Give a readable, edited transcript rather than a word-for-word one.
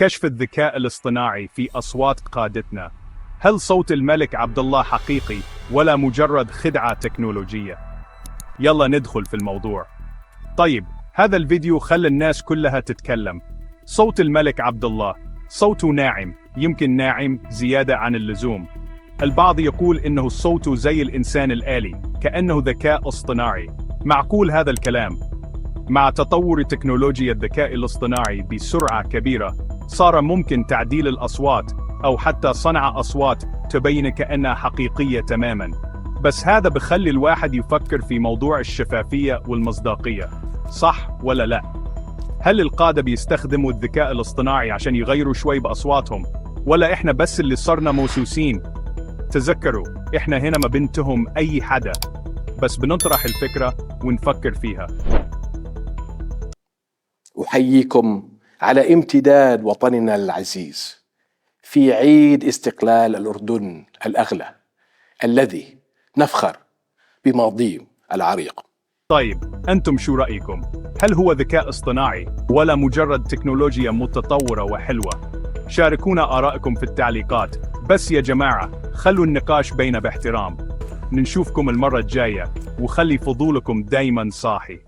كشف الذكاء الاصطناعي في أصوات قادتنا. هل صوت الملك عبد الله حقيقي ولا مجرد خدعة تكنولوجية؟ يلا ندخل في الموضوع. طيب، هذا الفيديو خلى الناس كلها تتكلم. صوت الملك عبد الله صوته ناعم، يمكن ناعم زيادة عن اللزوم. البعض يقول إنه صوته زي الإنسان الآلي، كأنه ذكاء اصطناعي. معقول هذا الكلام؟ مع تطور تكنولوجيا الذكاء الاصطناعي بسرعة كبيرة، صار ممكن تعديل الأصوات أو حتى صنع أصوات تبين كأنها حقيقية تماماً. بس هذا بخلي الواحد يفكر في موضوع الشفافية والمصداقية، صح ولا لا؟ هل القادة بيستخدموا الذكاء الاصطناعي عشان يغيروا شوي بأصواتهم؟ ولا إحنا بس اللي صرنا موسوسين؟ تذكروا، إحنا هنا ما بنتهم أي حدا، بس بنطرح الفكرة ونفكر فيها. أحييكم على امتداد وطننا العزيز في عيد استقلال الأردن الأغلى الذي نفخر بماضيه العريق. طيب، أنتم شو رأيكم؟ هل هو ذكاء اصطناعي ولا مجرد تكنولوجيا متطورة وحلوة؟ شاركونا آرائكم في التعليقات. بس يا جماعة، خلوا النقاش بينا باحترام. نشوفكم المرة الجاية، وخلي فضولكم دايما صاحي.